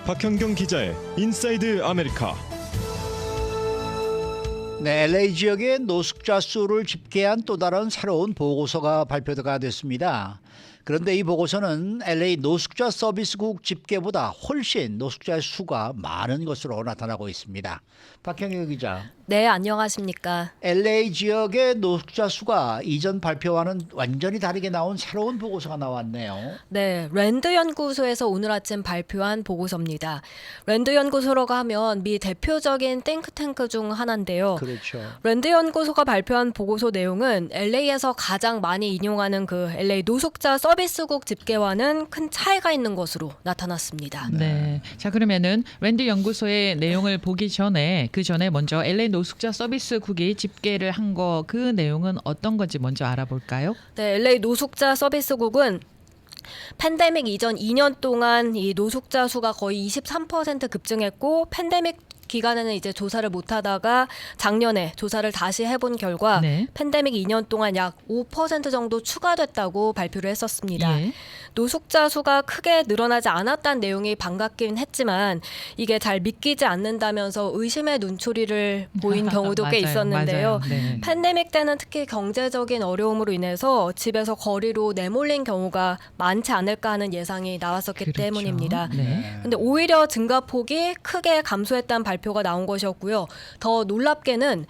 박현경 기자의 인사이드 아메리카. 네, LA 지역의 노숙자 수를 집계한 또 다른 새로운 보고서가 발표가 됐습니다. 그런데 이 보고서는 LA 노숙자 서비스국 집계보다 훨씬 노숙자의 수가 많은 것으로 나타나고 있습니다. 박현경 기자. 네, 안녕하십니까. LA 지역의 노숙자 수가 이전 발표와는 완전히 다르게 나온 새로운 보고서가 나왔네요. 네, 랜드 연구소에서 오늘 아침 발표한 보고서입니다. 랜드 연구소라고 하면 미 대표적인 띵크탱크 중 하나인데요. 그렇죠. 랜드 연구소가 발표한 보고서 내용은 LA에서 가장 많이 인용하는 그 LA 노숙자 서비스국 집계와는 큰 차이가 있는 것으로 나타났습니다. 네. 자, 그러면은 랜드 연구소의 내용을 보기 전에 그 전에 먼저 LA 노숙자 서비스국이 집계를 한 거 그 내용은 어떤 건지 먼저 알아볼까요? 네, LA 노숙자 서비스국은 팬데믹 이전 2년 동안 이 노숙자 수가 거의 23% 급증했고 팬데믹 기간에는 이제 조사를 못하다가 작년에 조사를 다시 해본 결과 네. 팬데믹 2년 동안 약 5% 정도 추가됐다고 발표를 했었습니다. 예. 노숙자 수가 크게 늘어나지 않았다는 내용이 반갑긴 했지만 이게 잘 믿기지 않는다면서 의심의 눈초리를 보인 경우도 꽤 맞아요, 있었는데요. 맞아요. 네. 팬데믹 때는 특히 경제적인 어려움으로 인해서 집에서 거리로 내몰린 경우가 많지 않을까 하는 예상이 나왔었기 그렇죠. 때문입니다. 네. 근데 오히려 증가폭이 크게 감소했다는 발표가 나온 것이었고요. 더 놀랍게는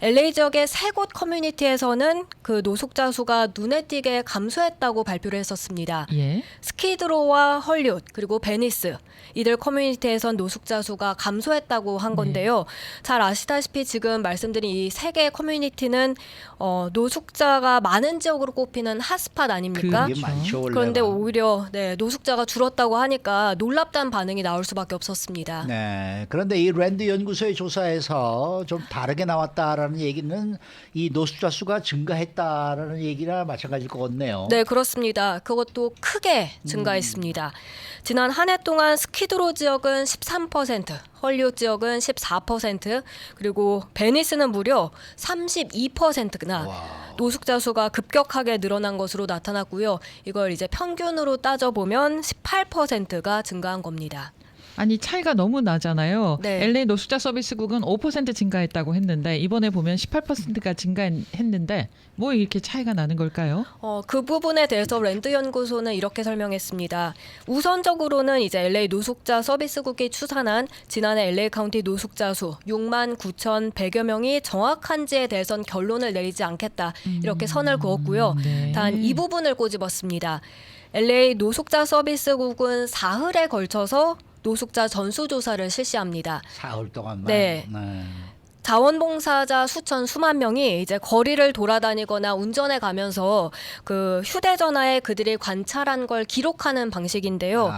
LA 지역의 세 곳 커뮤니티에서는 그 노숙자 수가 눈에 띄게 감소했다고 발표를 했었습니다. 예. 스키드로와 헐리우드 그리고 베니스 이들 커뮤니티에선 노숙자 수가 감소했다고 한 건데요. 잘 아시다시피 지금 말씀드린 이 세 개의 커뮤니티는 노숙자가 많은 지역으로 꼽히는 핫스팟 아닙니까? 이게 많죠, 원래가. 그런데 오히려 네, 노숙자가 줄었다고 하니까 놀랍다는 반응이 나올 수밖에 없었습니다. 네. 그런데 이 랜드 연구소의 조사에서 좀 다르게 나왔다라는 얘기는 이 노숙자 수가 증가했다라는 얘기나 마찬가지일 것 같네요. 네, 그렇습니다. 그것도 크게 증가했습니다. 지난 한 해 동안 스키드로 지역은 13%, 헐리우드 지역은 14%, 그리고 베니스는 무려 32%나 노숙자 수가 급격하게 늘어난 것으로 나타났고요. 이걸 이제 평균으로 따져보면 18%가 증가한 겁니다. 아니 차이가 너무 나잖아요. 네. LA 노숙자 서비스국은 5% 증가했다고 했는데 이번에 보면 18%가 증가했는데 뭐 이렇게 차이가 나는 걸까요? 그 부분에 대해서 랜드 연구소는 이렇게 설명했습니다. 우선적으로는 이제 LA 노숙자 서비스국이 추산한 지난해 LA 카운티 노숙자 수 6만 9,100여 명이 정확한지에 대해선 결론을 내리지 않겠다 이렇게 선을 그었고요. 네. 단 이 부분을 꼬집었습니다. LA 노숙자 서비스국은 사흘에 걸쳐서 노숙자 전수조사를 실시합니다. 사흘 동안만. 네. 자원봉사자 수만 명이 이제 거리를 돌아다니거나 운전해 가면서 그 휴대전화에 그들이 관찰한 걸 기록하는 방식인데요.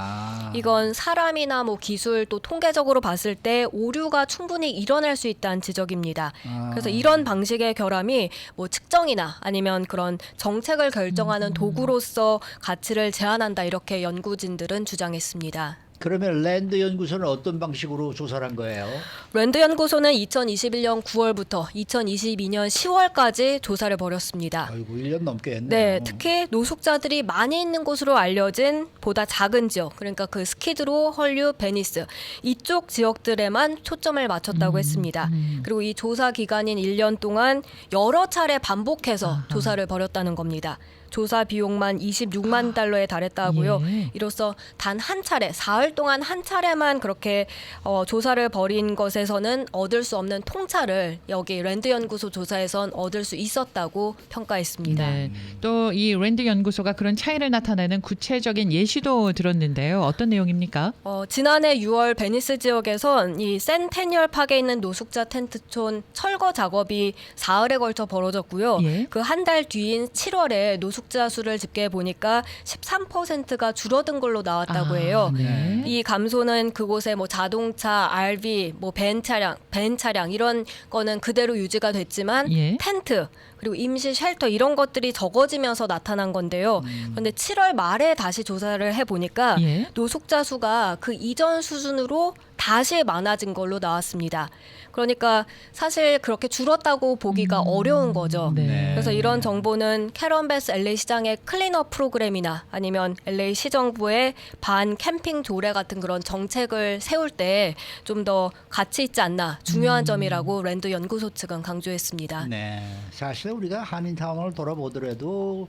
이건 사람이나 뭐 기술 또 통계적으로 봤을 때 오류가 충분히 일어날 수 있다는 지적입니다. 그래서 이런 방식의 결함이 뭐 측정이나 아니면 그런 정책을 결정하는 도구로서 가치를 제한한다 이렇게 연구진들은 주장했습니다. 그러면 랜드 연구소는 어떤 방식으로 조사를 한 거예요? 랜드 연구소는 2021년 9월부터 2022년 10월까지 조사를 벌였습니다. 아이고 1년 넘게 했네요. 네, 특히 노숙자들이 많이 있는 곳으로 알려진 보다 작은 지역, 그러니까 그 스키드로, 헐리우드, 베니스 이쪽 지역들에만 초점을 맞췄다고 했습니다. 그리고 이 조사 기간인 1년 동안 여러 차례 반복해서 조사를 벌였다는 겁니다. 조사 비용만 26만 달러에 달했다 하고요. 예. 이로써 단 한 차례, 사흘 동안 한 차례만 그렇게 조사를 벌인 것에서는 얻을 수 없는 통찰을 여기 랜드 연구소 조사에선 얻을 수 있었다고 평가했습니다. 네. 또 이 랜드 연구소가 그런 차이를 나타내는 구체적인 예시도 들었는데요. 어떤 내용입니까? 지난해 6월 베니스 지역에선 이 센테니얼 파크에 있는 노숙자 텐트촌 철거 작업이 사흘에 걸쳐 벌어졌고요. 예. 그 한 달 뒤인 7월에 노숙자 수를 집계해 보니까 13%가 줄어든 걸로 나왔다고 해요. 네. 이 감소는 그곳에 뭐 자동차, RV, 뭐 밴 차량 이런 거는 그대로 유지가 됐지만 예. 텐트 그리고 임시 쉘터 이런 것들이 적어지면서 나타난 건데요. 그런데 7월 말에 다시 조사를 해보니까 예. 노숙자 수가 그 이전 수준으로 다시 많아진 걸로 나왔습니다. 그러니까 사실 그렇게 줄었다고 보기가 어려운 거죠. 네. 그래서 이런 정보는 캐런 베스 LA 시장의 클린업 프로그램이나 아니면 LA 시정부의 반 캠핑 조례 같은 그런 정책을 세울 때 좀 더 가치 있지 않나 중요한 점이라고 랜드 연구소 측은 강조했습니다. 네. 사실 우리가 한인타운을 돌아보더라도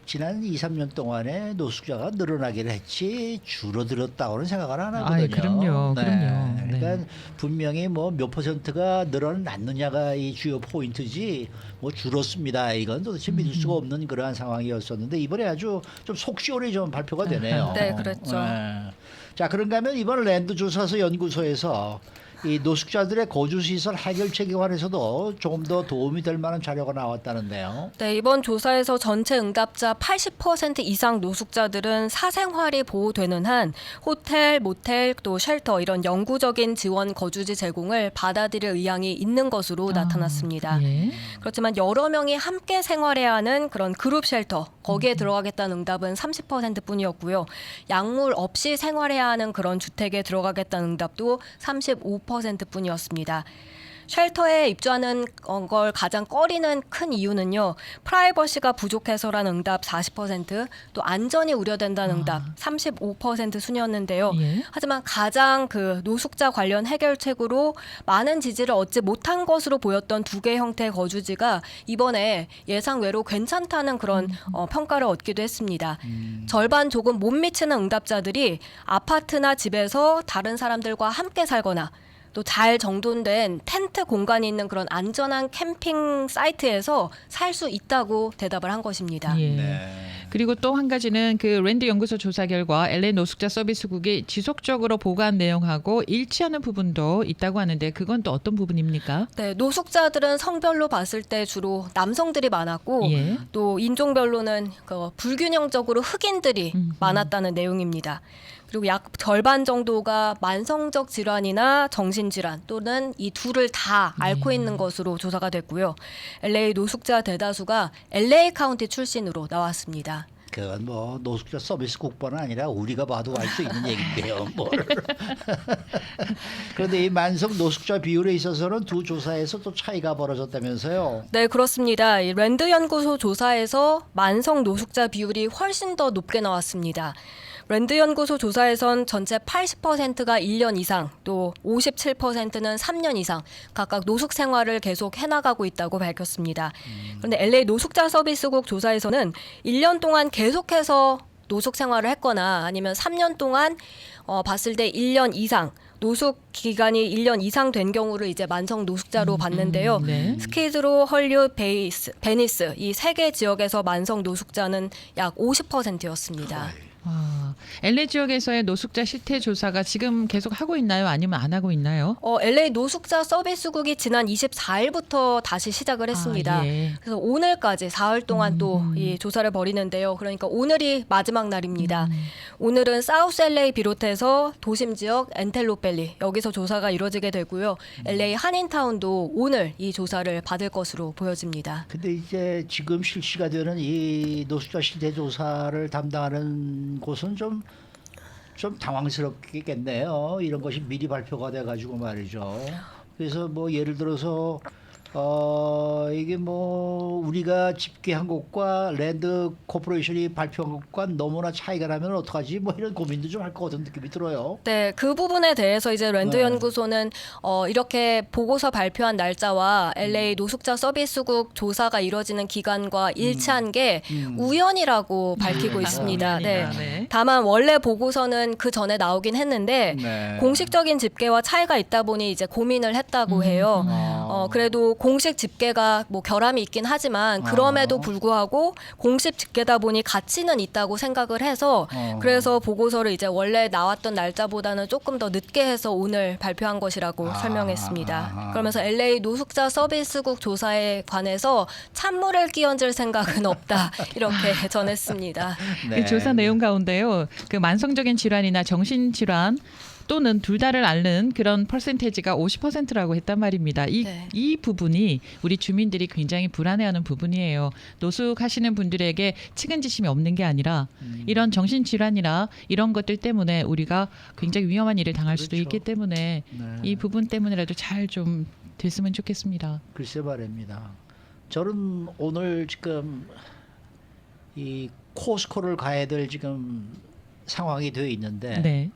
지난 2, 3년 동안에 노숙자가 늘어나기를 했지 줄어들었다고는 생각을 안 하거든요. 그럼요. 그럼요. 그러니까 네. 분명히 뭐 몇 퍼센트가 늘어났느냐가 이 주요 포인트지 뭐 줄었습니다. 이건 도대체 믿을 수가 없는 그러한 상황이었었는데 이번에 아주 좀 속시원히 좀 발표가 되네요. 네, 그렇죠. 자, 그런가 하면 이번 랜드조사서 연구소에서 이 노숙자들의 거주시설 해결책에 관해서도 조금 더 도움이 될 만한 자료가 나왔다는데요. 네, 이번 조사에서 전체 응답자 80% 이상 노숙자들은 사생활이 보호되는 한 호텔, 모텔, 또 쉘터 이런 영구적인 지원 거주지 제공을 받아들일 의향이 있는 것으로 나타났습니다. 예. 그렇지만 여러 명이 함께 생활해야 하는 그런 그룹 쉘터 거기에 들어가겠다는 응답은 30%뿐이었고요. 약물 없이 생활해야 하는 그런 주택에 들어가겠다는 응답도 35%뿐이었습니다. 쉘터에 입주하는 걸 가장 꺼리는 큰 이유는요. 프라이버시가 부족해서라는 응답 40%, 또 안전이 우려된다는 응답 35% 순이었는데요. 예. 하지만 가장 그 노숙자 관련 해결책으로 많은 지지를 얻지 못한 것으로 보였던 두 개 형태의 거주지가 이번에 예상 외로 괜찮다는 그런 평가를 얻기도 했습니다. 절반 조금 못 미치는 응답자들이 아파트나 집에서 다른 사람들과 함께 살거나 또 잘 정돈된 텐트 공간이 있는 그런 안전한 캠핑 사이트에서 살 수 있다고 대답을 한 것입니다. 예. 네. 그리고 또 한 가지는 그 랜드 연구소 조사 결과 LA 노숙자 서비스국이 지속적으로 보고한 내용하고 일치하는 부분도 있다고 하는데 그건 또 어떤 부분입니까? 네, 노숙자들은 성별로 봤을 때 주로 남성들이 많았고 예. 또 인종별로는 그 불균형적으로 흑인들이 많았다는 내용입니다. 그리고 약 절반 정도가 만성적 질환이나 정신질환 또는 이 둘을 다 앓고 있는 것으로 조사가 됐고요. LA 노숙자 대다수가 LA 카운티 출신으로 나왔습니다. 그건 뭐 노숙자 서비스국뿐 아니라 우리가 봐도 알 수 있는 얘기인데요. 뭘. 그런데 이 만성 노숙자 비율에 있어서는 두 조사에서 또 차이가 벌어졌다면서요. 네, 그렇습니다. 이 랜드 연구소 조사에서 만성 노숙자 비율이 훨씬 더 높게 나왔습니다. 랜드 연구소 조사에선 전체 80%가 1년 이상, 또 57%는 3년 이상 각각 노숙 생활을 계속 해나가고 있다고 밝혔습니다. 그런데 LA 노숙자 서비스국 조사에서는 1년 동안 계속해서 노숙 생활을 했거나 아니면 3년 동안 봤을 때 1년 이상 노숙 기간이 1년 이상 된 경우를 이제 만성 노숙자로 봤는데요. 네. 스키드로, 헐리우드, 베니스 이 세 개 지역에서 만성 노숙자는 약 50%였습니다. LA 지역에서의 노숙자 실태 조사가 지금 계속 하고 있나요? 아니면 안 하고 있나요? LA 노숙자 서비스국이 지난 24일부터 다시 시작을 했습니다. 예. 그래서 오늘까지 사흘 동안 또 이 조사를 벌이는데요. 그러니까 오늘이 마지막 날입니다. 오늘은 사우스 LA 비롯해서 도심 지역 엔텔로펠리 여기서 조사가 이루어지게 되고요. LA 한인타운도 오늘 이 조사를 받을 것으로 보여집니다. 근데 이제 지금 실시가 되는 이 노숙자 실태 조사를 담당하는 곳은 좀 당황스럽겠네요. 이런 것이 미리 발표가 돼가지고 말이죠. 그래서 뭐 예를 들어서 이게 뭐 우리가 집계한 것과 랜드 코퍼레이션이 발표한 것과 너무나 차이가 나면 어떡하지? 뭐 이런 고민도 좀 할 것 같은 느낌이 들어요. 네, 그 부분에 대해서 이제 랜드 네. 연구소는 이렇게 보고서 발표한 날짜와 LA 노숙자 서비스국 조사가 이루어지는 기간과 일치한 게 우연이라고 밝히고 있습니다. 네. 네. 다만 원래 보고서는 그 전에 나오긴 했는데 네. 공식적인 집계와 차이가 있다 보니 이제 고민을 했다고 해요. 그래도 공식 집계가 뭐 결함이 있긴 하지만 그럼에도 불구하고 공식 집계다 보니 가치는 있다고 생각을 해서 그래서 보고서를 이제 원래 나왔던 날짜보다는 조금 더 늦게 해서 오늘 발표한 것이라고 설명했습니다. 그러면서 LA 노숙자 서비스국 조사에 관해서 찬물을 끼얹을 생각은 없다 이렇게 전했습니다. 네. 그 조사 내용 가운데요. 그 만성적인 질환이나 정신 질환 또는 둘 다를 앓는 그런 퍼센테이지가 50%라고 했단 말입니다. 네. 이 부분이 우리 주민들이 굉장히 불안해하는 부분이에요. 노숙하시는 분들에게 측은지심이 없는 게 아니라 이런 정신질환이나 이런 것들 때문에 우리가 굉장히 위험한 일을 당할 수도 그렇죠. 있기 때문에 네. 이 부분 때문에라도 잘 좀 됐으면 좋겠습니다. 글쎄 말입니다. 저는 오늘 지금 이 코스코를 가야 될 지금 상황이 되어 있는데 네.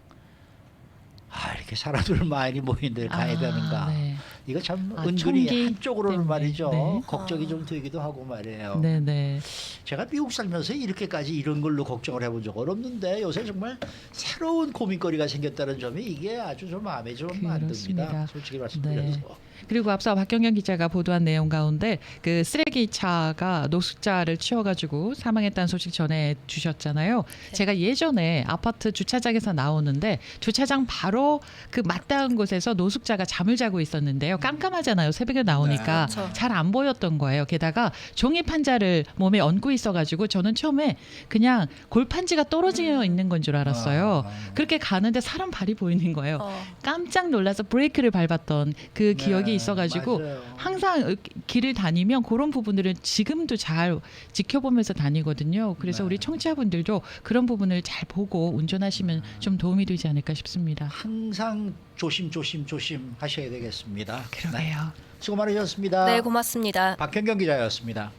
이렇게 사람들 많이 모인 데 가야 되는가. 네. 이거 참 아, 은근히 총기 한쪽으로는 때문에. 말이죠. 네. 걱정이 좀 되기도 하고 말이에요. 네, 네. 제가 미국 살면서 이렇게까지 이런 걸로 걱정을 해본 적은 없는데 요새 정말 새로운 고민거리가 생겼다는 점이 이게 아주 좀 마음에 좀 안 듭니다. 그렇습니다. 솔직히 말씀드려서. 그리고 앞서 박경영 기자가 보도한 내용 가운데 그 쓰레기차가 노숙자를 치워가지고 사망했다는 소식 전해 주셨잖아요. 제가 예전에 아파트 주차장에서 나오는데 주차장 바로 그 맞닿은 곳에서 노숙자가 잠을 자고 있었는데요. 깜깜하잖아요. 새벽에 나오니까 네, 그렇죠. 잘 안 보였던 거예요. 게다가 종이 판자를 몸에 얹고 있어가지고 저는 처음에 그냥 골판지가 떨어져 있는 건 줄 알았어요. 그렇게 가는데 사람 발이 보이는 거예요. 깜짝 놀라서 브레이크를 밟았던 그 기억이 있어가지고 맞아요. 항상 길을 다니면 그런 부분들은 지금도 잘 지켜보면서 다니거든요. 그래서 네. 우리 청취자분들도 그런 부분을 잘 보고 운전하시면 좀 도움이 되지 않을까 싶습니다. 항상 조심 하셔야 되겠습니다. 네. 그러게요. 수고 많으셨습니다. 네, 고맙습니다. 박현경 기자였습니다.